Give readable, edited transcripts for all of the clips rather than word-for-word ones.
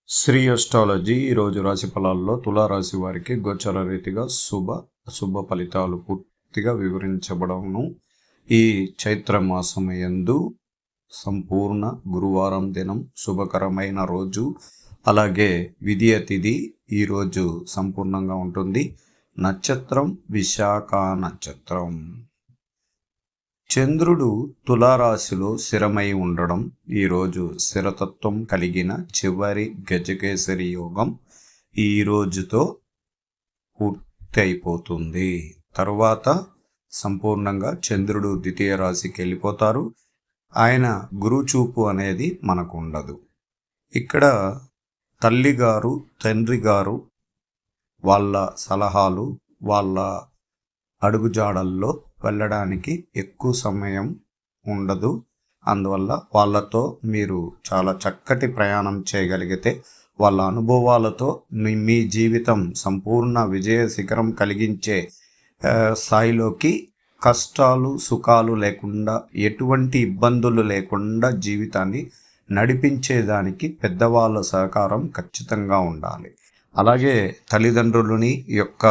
Shri astrology ఈరోజు రాశి ఫలాల్లో తులారాశి వారికి గోచర రీతిగా అశుభ ఫలితాలు పూర్తిగా వివరించబడను. ఈ చైత్ర మాసమయందు సంపూర్ణ గురువారం దినం శుభకరమైన రోజు, అలాగే విధియ తిథి ఈరోజు సంపూర్ణంగా ఉంటుంది. నక్షత్రం విశాఖ నక్షత్రం. చంద్రుడు తులారాశిలో స్థిరమై ఉండడం ఈరోజు స్థిరతత్వం కలిగిన చివరి గజకేసరి యోగం ఈ రోజుతో పూర్తి అయిపోతుంది. తరువాత సంపూర్ణంగా చంద్రుడు ద్వితీయ రాశికి వెళ్ళిపోతారు. ఆయన గురుచూపు అనేది మనకు ఉండదు. ఇక్కడ తల్లిగారు తండ్రి గారు వాళ్ళ సలహాలు వాళ్ళ అడుగుజాడల్లో వెళ్ళడానికి ఎక్కువ సమయం ఉండదు. అందువల్ల వాళ్ళతో మీరు చాలా చక్కటి ప్రయాణం చేయగలిగితే వాళ్ళ అనుభవాలతో మీ జీవితం సంపూర్ణ విజయ శిఖరం కలిగించే స్థాయిలోకి కష్టాలు సుఖాలు లేకుండా ఎటువంటి ఇబ్బందులు లేకుండా జీవితాన్ని నడిపించేదానికి పెద్దవాళ్ళ సహకారం ఖచ్చితంగా ఉండాలి. అలాగే తల్లిదండ్రులని యొక్క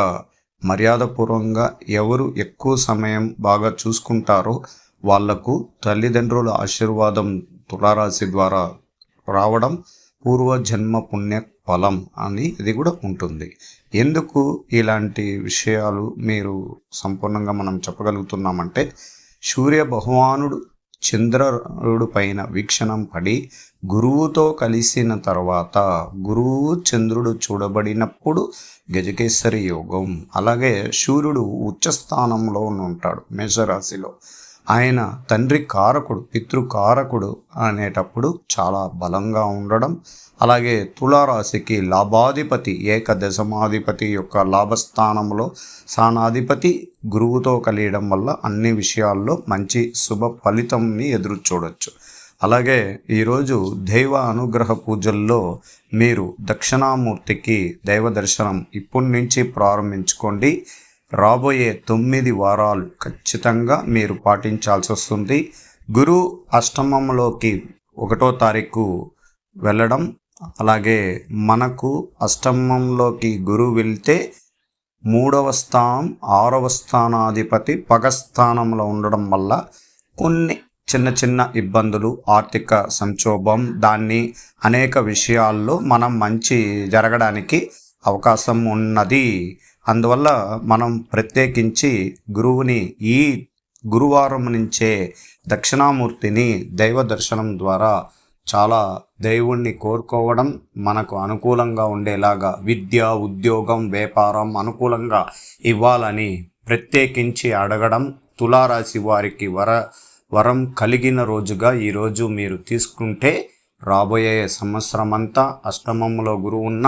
మర్యాదపూర్వకంగా ఎవరు ఎక్కువ సమయం బాగా చూసుకుంటారో వాళ్లకు తల్లిదండ్రుల ఆశీర్వాదం తులారాశి ద్వారా రావడం పూర్వజన్మ పుణ్య ఫలం అని ఇది కూడా ఉంటుంది. ఎందుకు ఇలాంటి విషయాలు మీరు సంపూర్ణంగా మనం చెప్పగలుగుతున్నామంటే, సూర్య భగవానుడు చంద్రుడు పైన వీక్షణం పడి గురువుతో కలిసిన తర్వాత గురువు చంద్రుడు చూడబడినప్పుడు గజకేసరి యోగం. అలాగే సూర్యుడు ఉచ్చస్థానంలో ఉంటాడు మేషరాశిలో. ఆయన తండ్రి కారకుడు పితృకారకుడు అనేటప్పుడు చాలా బలంగా ఉండడం, అలాగే తులారాశికి లాభాధిపతి ఏకదశమాధిపతి యొక్క లాభస్థానంలో స్థానాధిపతి గురువుతో కలియడం వల్ల అన్ని విషయాల్లో మంచి శుభ ఫలితంని ఎదురు చూడొచ్చు. అలాగే ఈరోజు దైవ అనుగ్రహ పూజల్లో మీరు దక్షిణామూర్తికి దైవ దర్శనం ఇప్పటి నుంచి ప్రారంభించుకోండి. రాబోయే 9 వారాలు ఖచ్చితంగా మీరు పాటించాల్సి వస్తుంది. గురు అష్టమంలోకి 1వ తారీఖు వెళ్ళడం, అలాగే మనకు అష్టమంలోకి గురువు వెళ్తే 3వ స్థానం 6వ స్థానాధిపతి పగస్థానంలో ఉండడం వల్ల కొన్ని చిన్న ఇబ్బందులు, ఆర్థిక సంక్షోభం, దాన్ని అనేక విషయాల్లో మనం మంచి జరగడానికి అవకాశం ఉన్నది. అందువల్ల మనం ప్రత్యేకించి గురువుని ఈ గురువారం నుంచే దక్షిణామూర్తిని దైవ దర్శనం ద్వారా చాలా దేవుణ్ణి కోరుకోవడం మనకు అనుకూలంగా ఉండేలాగా, విద్య ఉద్యోగం వ్యాపారం అనుకూలంగా ఇవ్వాలని ప్రత్యేకించి అడగడం తులారాశి వారికి వరం కలిగిన రోజుగా ఈరోజు మీరు తీసుకుంటే రాబోయే సంవత్సరం అంతా అష్టమంలో గురువు ఉన్న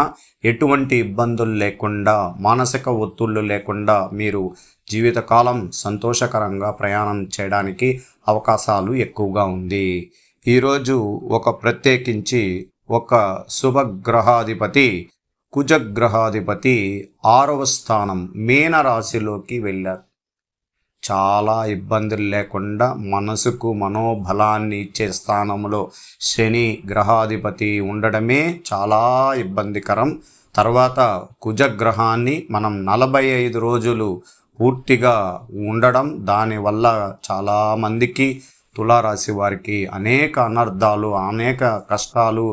ఎటువంటి ఇబ్బందులు లేకుండా, మానసిక ఒత్తిళ్లు లేకుండా మీరు జీవితకాలం సంతోషకరంగా ప్రయాణం చేయడానికి అవకాశాలు ఎక్కువగా ఉంది. ఈరోజు ప్రత్యేకించి ఒక శుభగ్రహాధిపతి కుజగ్రహాధిపతి 6వ స్థానం మీనరాశిలోకి వెళ్ళారు. చాలా ఇబ్బందులు లేకుండా మనసుకు మనోబలాన్ని ఇచ్చే స్థానంలో శని గ్రహాధిపతి ఉండడమే చాలా ఇబ్బందికరం. తర్వాత కుజగ్రహాన్ని మనం 45 రోజులు పూర్తిగా ఉండడం, దానివల్ల చాలామందికి తులారాశి వారికి అనేక అనర్థాలు అనేక కష్టాలు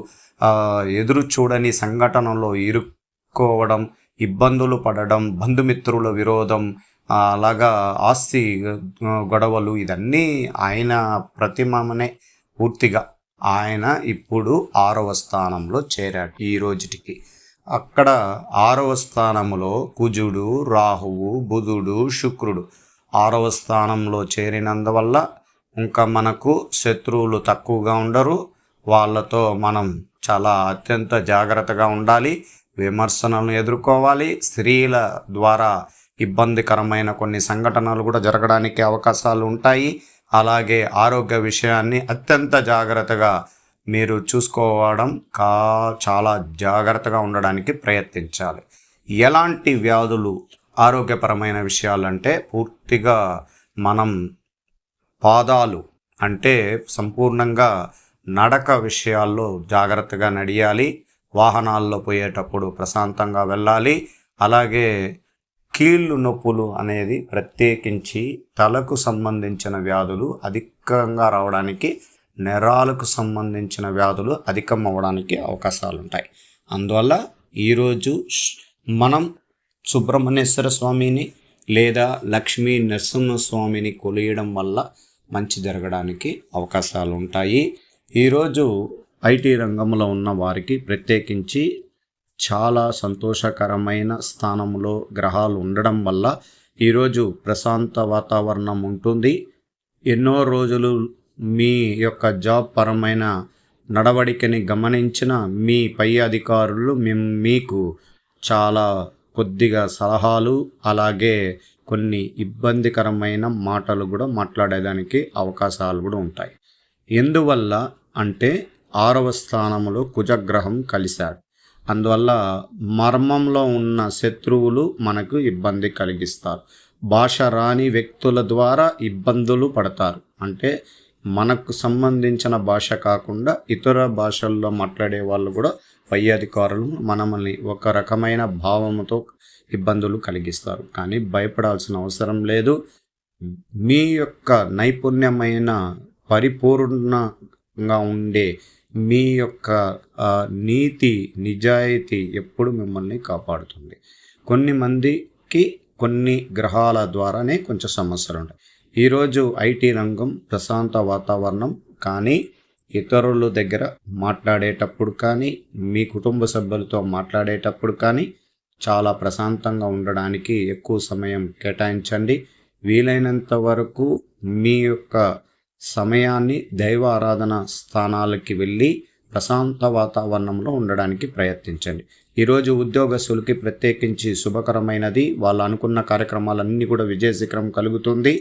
ఎదురు చూడని సంఘటనలో ఇరుక్కోవడం, ఇబ్బందులు పడడం, బంధుమిత్రుల విరోధం, అలాగా ఆస్తి గొడవలు, ఇదన్నీ ఆయన ప్రతిమనే పూర్తిగా. ఆయన ఇప్పుడు 6వ స్థానంలో చేరాడు ఈ రోజుటికి. అక్కడ 6వ స్థానంలో కుజుడు రాహువు బుధుడు శుక్రుడు 6వ స్థానంలో చేరినందువల్ల ఇంకా మనకు శత్రువులు తక్కువగా ఉండరు. వాళ్ళతో మనం చాలా అత్యంత జాగ్రత్తగా ఉండాలి. విమర్శనలను ఎదుర్కోవాలి. స్త్రీల ద్వారా ఇబ్బందికరమైన కొన్ని సంఘటనలు కూడా జరగడానికి అవకాశాలు ఉంటాయి. అలాగే ఆరోగ్య విషయాన్ని అత్యంత జాగ్రత్తగా మీరు చూసుకోవడం, చాలా జాగ్రత్తగా ఉండడానికి ప్రయత్నించాలి. ఎలాంటి వ్యాధులు ఆరోగ్యపరమైన విషయాలంటే పూర్తిగా మనం పాదాలు అంటే సంపూర్ణంగా నడక విషయాల్లో జాగ్రత్తగా నడియాలి. వాహనాల్లో పోయేటప్పుడు ప్రశాంతంగా వెళ్ళాలి. అలాగే కీళ్ళు నొప్పులు అనేది ప్రత్యేకించి తలకు సంబంధించిన వ్యాధులు అధికంగా రావడానికి, నరాలకు సంబంధించిన వ్యాధులు అధికం అవ్వడానికి అవకాశాలు ఉంటాయి. అందువల్ల ఈరోజు మనం సుబ్రహ్మణ్యేశ్వర స్వామిని లేదా లక్ష్మీ నరసింహస్వామిని కొలియడం వల్ల మంచి జరగడానికి అవకాశాలు ఉంటాయి. ఈరోజు ఐటీ రంగంలో ఉన్న వారికి ప్రత్యేకించి చాలా సంతోషకరమైన స్థానంలో గ్రహాలు ఉండడం వల్ల ఈరోజు ప్రశాంత వాతావరణం ఉంటుంది. ఎన్నో రోజులు మీ యొక్క జాబ్ పరమైన నడవడికని గమనించిన మీ పై అధికారులు మీకు చాలా కొద్దిగా సలహాలు, అలాగే కొన్ని ఇబ్బందికరమైన మాటలు కూడా మాట్లాడేదానికి అవకాశాలు కూడా ఉంటాయి. ఎందువల్ల అంటే 6వ స్థానంలో కుజగ్రహం కలిశాడు. అందువల్ల మర్మంలో ఉన్న శత్రువులు మనకు ఇబ్బంది కలిగిస్తారు. భాష రాని వ్యక్తుల ద్వారా ఇబ్బందులు పడతారు. అంటే మనకు సంబంధించిన భాష కాకుండా ఇతర భాషల్లో మాట్లాడే వాళ్ళు కూడా పై అధికారులు మనల్ని ఒక రకమైన భావముతో ఇబ్బందులు కలిగిస్తారు. కానీ భయపడాల్సిన అవసరం లేదు. మీ యొక్క నైపుణ్యమైన పరిపూర్ణంగా ఉండే మీ యొక్క నీతి నిజాయితీ ఎప్పుడు మిమ్మల్ని కాపాడుతుంది. కొన్ని మందికి కొన్ని గ్రహాల ద్వారానే కొంచెం సమస్యలు ఉంటాయి. ఈరోజు ఐటీ రంగం ప్రశాంత వాతావరణం, కానీ ఇతరుల దగ్గర మాట్లాడేటప్పుడు కానీ మీ కుటుంబ సభ్యులతో మాట్లాడేటప్పుడు కానీ చాలా ప్రశాంతంగా ఉండడానికి ఎక్కువ సమయం కేటాయించండి. వీలైనంత వరకు మీ యొక్క సమయాన్ని దైవ ఆరాధన స్థానాలకి వెళ్ళి ప్రశాంత వాతావరణంలో ఉండడానికి ప్రయత్నించండి. ఈరోజు ఉద్యోగస్తులకి ప్రత్యేకించి శుభకరమైనది. వాళ్ళు అనుకున్న కార్యక్రమాలన్నీ కూడా విజయశిఖరం కలుగుతుంది.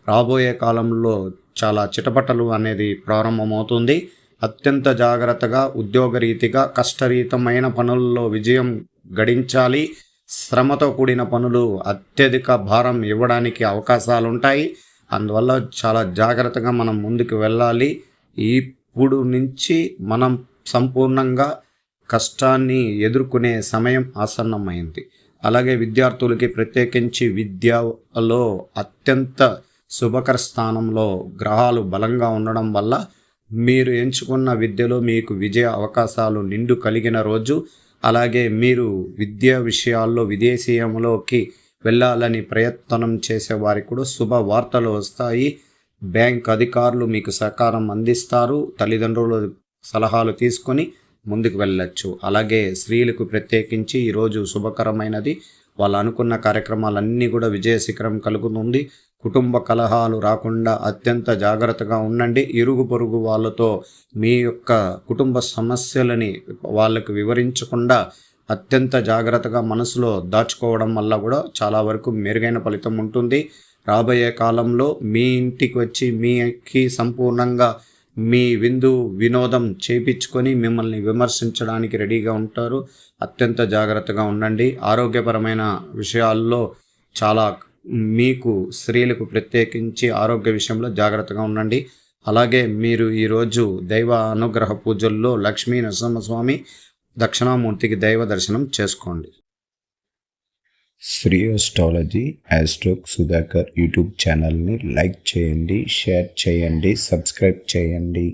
రాబోయే కాలంలో చాలా చిటపటలు అనేది ప్రారంభమవుతుంది. అత్యంత జాగ్రత్తగా ఉద్యోగరీతిగా కష్టరీతమైన పనుల్లో విజయం గడించాలి. శ్రమతో కూడిన పనులు అత్యధిక భారం ఇవ్వడానికి అవకాశాలు ఉంటాయి. అందువల్ల చాలా జాగ్రత్తగా మనం ముందుకు వెళ్ళాలి. ఇప్పుడు నుంచి మనం సంపూర్ణంగా కష్టాన్ని ఎదుర్కొనే సమయం ఆసన్నమైంది. అలాగే విద్యార్థులకి ప్రత్యేకించి విద్యలో అత్యంత శుభకర స్థానంలో గ్రహాలు బలంగా ఉండడం వల్ల మీరు ఎంచుకున్న విద్యలో మీకు విజయ అవకాశాలు నిండు కలిగిన రోజు. అలాగే మీరు విద్యా విషయాల్లో విదేశీయంలోకి వెళ్ళాలని ప్రయత్నం చేసేవారికి కూడా శుభ వార్తలు వస్తాయి. బ్యాంక్ అధికారులు మీకు సహకారం అందిస్తారు. తల్లిదండ్రుల సలహాలు తీసుకొని ముందుకు వెళ్ళచ్చు. అలాగే స్త్రీలకు ప్రత్యేకించి ఈరోజు శుభకరమైనది. వాళ్ళు అనుకున్న కార్యక్రమాలన్నీ కూడా విజయశిఖరం కలుగుతుంది. కుటుంబ కలహాలు రాకుండా అత్యంత జాగ్రత్తగా ఉండండి. ఇరుగు పొరుగు వాళ్ళతో మీ యొక్క కుటుంబ సమస్యలని వాళ్ళకు వివరించకుండా అత్యంత జాగ్రత్తగా మనసులో దాచుకోవడం వల్ల కూడా చాలా వరకు మెరుగైన ఫలితం ఉంటుంది. రాబోయే కాలంలో మీ ఇంటికి వచ్చి మీకి సంపూర్ణంగా మీ విందు వినోదం చేపించుకొని మిమ్మల్ని విమర్శించడానికి రెడీగా ఉంటారు. అత్యంత జాగ్రత్తగా ఉండండి. ఆరోగ్యపరమైన విషయాల్లో చాలా మీకు స్త్రీలకు ప్రత్యేకించి ఆరోగ్య విషయంలో జాగ్రత్తగా ఉండండి. అలాగే మీరు ఈరోజు దైవ అనుగ్రహ పూజల్లో లక్ష్మీ నరసింహస్వామి దక్షిణామూర్తికి దైవ దర్శనం చేసుకోండి. శ్రీ అస్ట్రాలజీ ఆస్ట్రోక్ సుధాకర్ యూట్యూబ్ ఛానల్ని లైక్ చేయండి, షేర్ చేయండి, సబ్స్క్రైబ్ చేయండి.